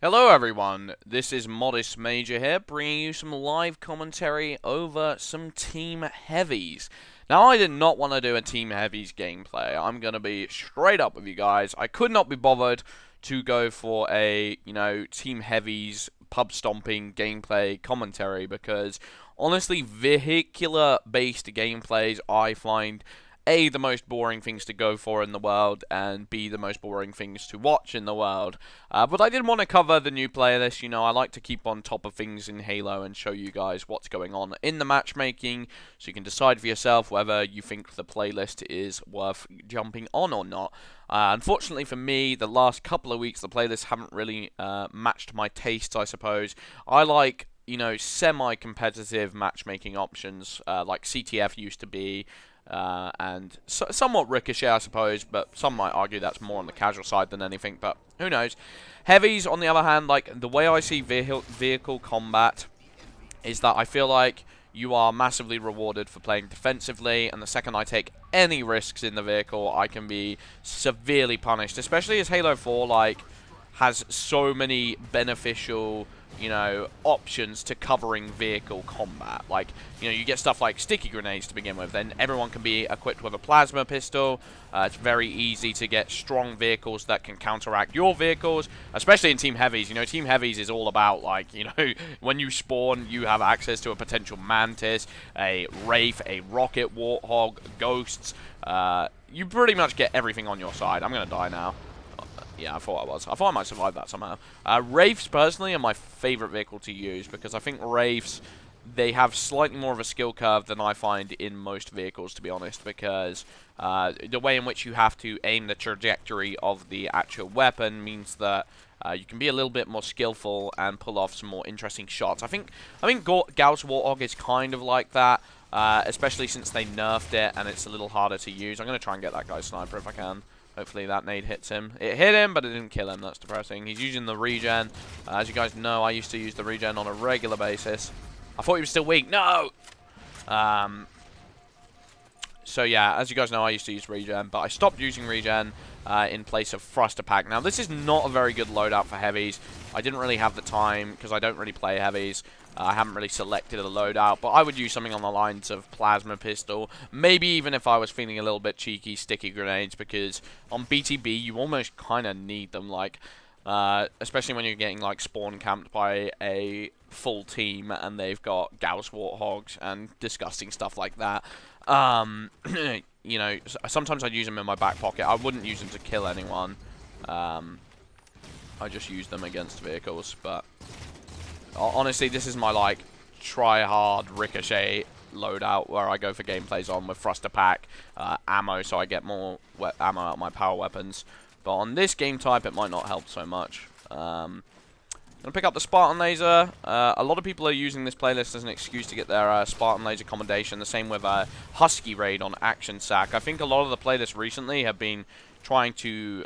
Hello everyone, this is Modest Major here, bringing you some live commentary over some Team Heavies. Now, I did not want to do a Team Heavies gameplay. I'm going to be straight up with you guys. I could not be bothered to go for a, Team Heavies pub stomping gameplay commentary because, honestly, vehicular-based gameplays I find A, the most boring things to go for in the world, and B, the most boring things to watch in the world. But I did want to cover the new playlist. I like to keep on top of things in Halo and show you guys what's going on in the matchmaking, so you can decide for yourself whether you think the playlist is worth jumping on or not. Unfortunately for me, the last couple of weeks, the playlists haven't really matched my tastes, I suppose. I like semi-competitive matchmaking options, like CTF used to be, and somewhat Ricochet, I suppose, but some might argue that's more on the casual side than anything, but who knows. Heavies, on the other hand, like, the way I see vehicle combat is that I feel like you are massively rewarded for playing defensively, and the second I take any risks in the vehicle, I can be severely punished, especially as Halo 4, like, has so many beneficial options to covering vehicle combat. Like, you get stuff like sticky grenades to begin with, then everyone can be equipped with a plasma pistol. It's very easy to get strong vehicles that can counteract your vehicles, especially in Team Heavies. Team Heavies is all about, like, when you spawn, you have access to a potential Mantis, a Wraith, a Rocket Warthog, Ghosts. You pretty much get everything on your side. I'm gonna die now. Yeah, I thought I was. I thought I might survive that somehow. Wraiths, personally, are my favorite vehicle to use because I think Wraiths, they have slightly more of a skill curve than I find in most vehicles, to be honest, because the way in which you have to aim the trajectory of the actual weapon means that you can be a little bit more skillful and pull off some more interesting shots. I think Gauss Warthog is kind of like that, especially since they nerfed it and it's a little harder to use. I'm going to try and get that guy's sniper if I can. Hopefully that nade hits him. It hit him, but it didn't kill him. That's depressing. He's using the regen. As you guys know, I used to use the regen on a regular basis. I thought he was still weak. No! So yeah, as you guys know, I used to use regen, but I stopped using regen in place of thruster pack. Now, this is not a very good loadout for heavies. I didn't really have the time because I don't really play heavies. I haven't really selected a loadout, but I would use something on the lines of plasma pistol. Maybe even if I was feeling a little bit cheeky, sticky grenades, because on BTB you almost kind of need them, like, especially when you're getting like spawn camped by a full team and they've got Gauss Warthogs and disgusting stuff like that. Sometimes I'd use them in my back pocket. I wouldn't use them to kill anyone. I just use them against vehicles, but honestly, this is my, like, try-hard Ricochet loadout where I go for gameplays on with thruster pack, ammo, so I get more ammo out of my power weapons. But on this game type, it might not help so much. I'm going to pick up the Spartan Laser. A lot of people are using this playlist as an excuse to get their Spartan Laser commendation. The same with Husky Raid on Action Sack. I think a lot of the playlists recently have been trying to,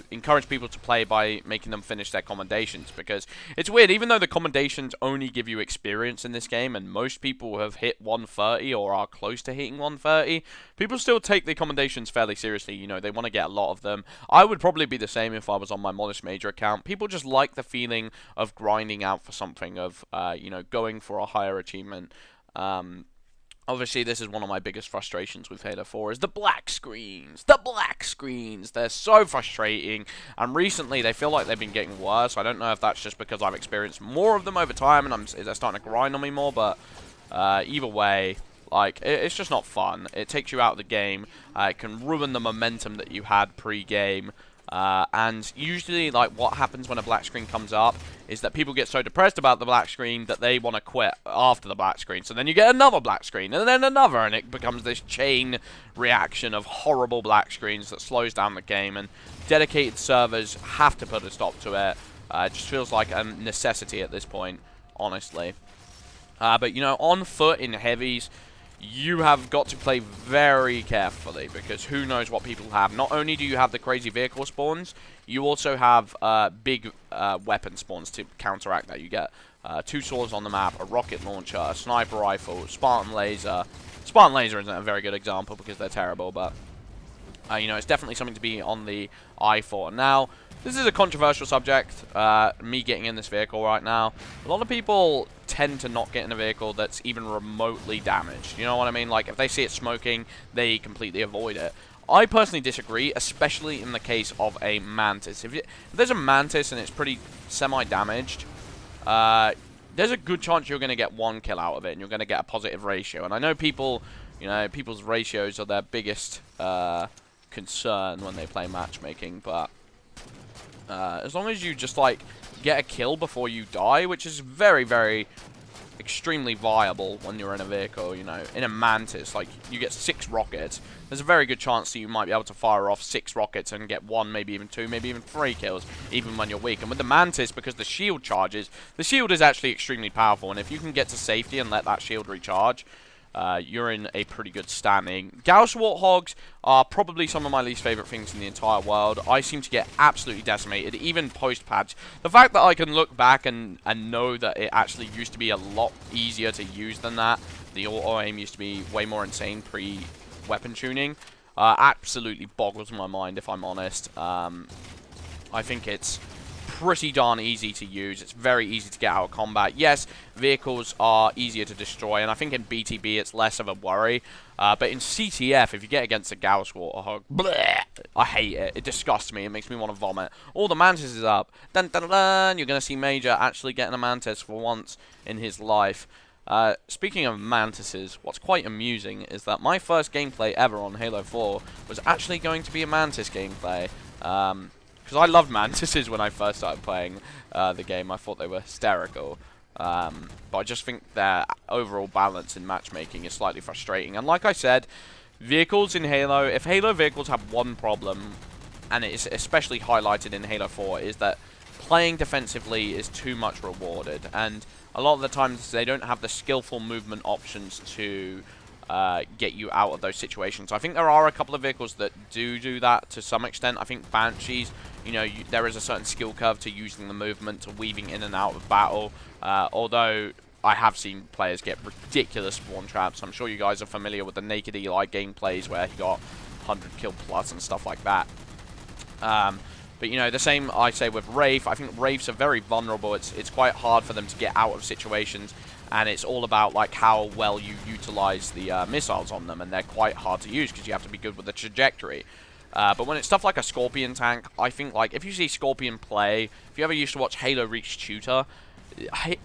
encourage people to play by making them finish their commendations, because it's weird, even though the commendations only give you experience in this game, and most people have hit 130 or are close to hitting 130, people still take the commendations fairly seriously. They want to get a lot of them. I would probably be the same if I was on my Modest Major account. People just like the feeling of grinding out for something, of, going for a higher achievement. Obviously, this is one of my biggest frustrations with Halo 4, is the black screens. The black screens! They're so frustrating, and recently they feel like they've been getting worse. I don't know if that's just because I've experienced more of them over time and they're starting to grind on me more, but either way, like, it's just not fun. It takes you out of the game. It can ruin the momentum that you had pre-game. And usually, like, what happens when a black screen comes up is that people get so depressed about the black screen that they want to quit after the black screen. So then you get another black screen, and then another, and it becomes this chain reaction of horrible black screens that slows down the game, and dedicated servers have to put a stop to it. It just feels like a necessity at this point, honestly. But, on foot in heavies, you have got to play very carefully, because who knows what people have. Not only do you have the crazy vehicle spawns, you also have big weapon spawns to counteract that. You get 2 swords on the map, a rocket launcher, a sniper rifle, Spartan Laser. Spartan Laser isn't a very good example because they're terrible, but it's definitely something to be on the eye for. Now, this is a controversial subject, me getting in this vehicle right now. A lot of people tend to not get in a vehicle that's even remotely damaged. You know what I mean? Like, if they see it smoking, they completely avoid it. I personally disagree, especially in the case of a Mantis. If there's a Mantis and it's pretty semi-damaged, there's a good chance you're going to get one kill out of it, and you're going to get a positive ratio. And I know people, you know, people's ratios are their biggest concern when they play matchmaking, but as long as you just, like, get a kill before you die, which is very, very extremely viable when you're in a vehicle, you know, in a Mantis, like, you get 6 rockets, there's a very good chance that you might be able to fire off 6 rockets and get 1, maybe even 2, maybe even 3 kills, even when you're weak. And with the Mantis, because the shield charges, the shield is actually extremely powerful, and if you can get to safety and let that shield recharge, you're in a pretty good standing. Gauss Warthogs are probably some of my least favorite things in the entire world. I seem to get absolutely decimated, even post-patch. The fact that I can look back and know that it actually used to be a lot easier to use than that, the auto-aim used to be way more insane pre-weapon tuning, absolutely boggles my mind, if I'm honest. I think it's pretty darn easy to use. It's very easy to get out of combat. Yes, vehicles are easier to destroy, and I think in BTB it's less of a worry. But in CTF, if you get against a Gauss Warthog, bleh, I hate it. It disgusts me. It makes me want to vomit. All the Mantis is up. Dun, dun, dun, dun. You're going to see Major actually getting a Mantis for once in his life. Speaking of Mantises, what's quite amusing is that my first gameplay ever on Halo 4 was actually going to be a Mantis gameplay. Because I loved Mantises when I first started playing the game. I thought they were hysterical. But I just think their overall balance in matchmaking is slightly frustrating. And like I said, vehicles in Halo, if Halo vehicles have one problem, and it is especially highlighted in Halo 4, is that playing defensively is too much rewarded. And a lot of the times they don't have the skillful movement options to get you out of those situations. I think there are a couple of vehicles that do that to some extent. I think Banshees, you know, there is a certain skill curve to using the movement, to weaving in and out of battle. Although I have seen players get ridiculous spawn traps. I'm sure you guys are familiar with the Naked Eli gameplays where he got 100 kill plus and stuff like that. But, you know, the same I say with Wraith. I think Wraiths are very vulnerable. It's quite hard for them to get out of situations. And it's all about, like, how well you utilize the missiles on them. And they're quite hard to use because you have to be good with the trajectory. But when it's stuff like a Scorpion tank, I think, like, if you see Scorpion play, if you ever used to watch Halo Reach Tutor,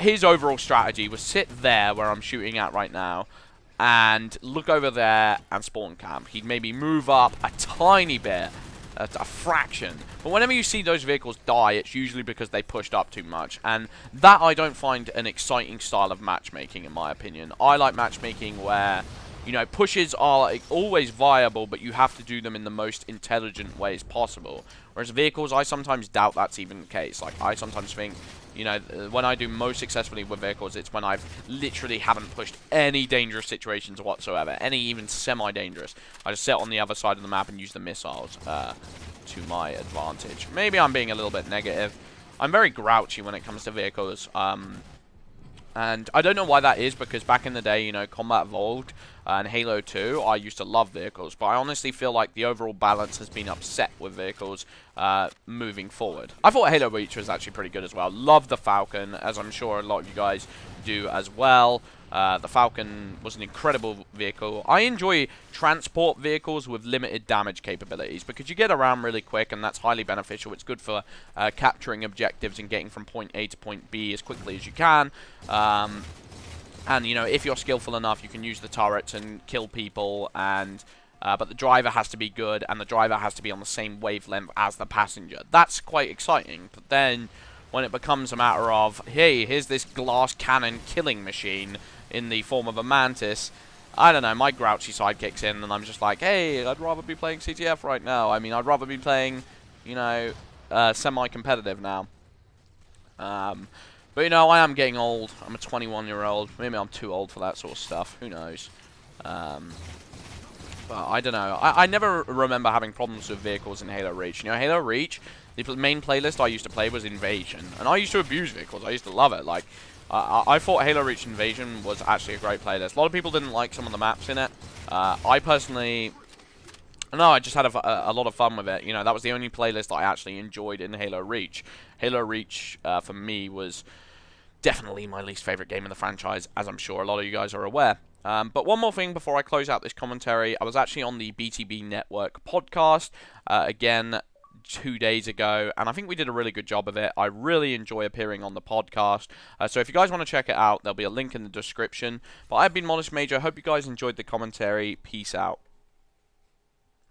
his overall strategy was sit there where I'm shooting at right now and look over there and spawn camp. He'd maybe move up a tiny bit, a fraction. But whenever you see those vehicles die, it's usually because they pushed up too much. And that I don't find an exciting style of matchmaking, in my opinion. I like matchmaking where, you know, pushes are like always viable, but you have to do them in the most intelligent ways possible. Whereas vehicles, I sometimes doubt that's even the case. Like, I sometimes think, you know, when I do most successfully with vehicles, it's when I've literally haven't pushed any dangerous situations whatsoever, any even semi-dangerous. I just sit on the other side of the map and use the missiles to my advantage. Maybe I'm being a little bit negative. I'm very grouchy when it comes to vehicles. And I don't know why that is, because back in the day, you know, Combat Evolved and Halo 2, I used to love vehicles. But I honestly feel like the overall balance has been upset with vehicles moving forward. I thought Halo Reach was actually pretty good as well. Love the Falcon, as I'm sure a lot of you guys do as well. The Falcon was an incredible vehicle. I enjoy transport vehicles with limited damage capabilities because you get around really quick and that's highly beneficial. It's good for capturing objectives and getting from point A to point B as quickly as you can. And, you know, if you're skillful enough, you can use the turrets and kill people. And but the driver has to be good, and the driver has to be on the same wavelength as the passenger. That's quite exciting. But then when it becomes a matter of, hey, here's this glass cannon killing machine in the form of a Mantis, I don't know, my grouchy side kicks in, and I'm just like, hey, I'd rather be playing CTF right now. I mean, I'd rather be playing, you know, semi-competitive now. But, you know, I am getting old. I'm a 21-year-old. Maybe I'm too old for that sort of stuff. Who knows? But I don't know. I never remember having problems with vehicles in Halo Reach. You know, Halo Reach, the main playlist I used to play was Invasion. And I used to abuse vehicles. I used to love it. Like, I thought Halo Reach Invasion was actually a great playlist. A lot of people didn't like some of the maps in it. I personally No, I just had a lot of fun with it. You know, that was the only playlist that I actually enjoyed in Halo Reach. Halo Reach, for me, was definitely my least favorite game in the franchise, as I'm sure a lot of you guys are aware. But one more thing before I close out this commentary, I was actually on the BTB Network podcast, again, 2 days ago, and I think we did a really good job of it. I really enjoy appearing on the podcast, so if you guys want to check it out, there'll be a link in the description. But I've been Modest Major. Hope you guys enjoyed the commentary. Peace out.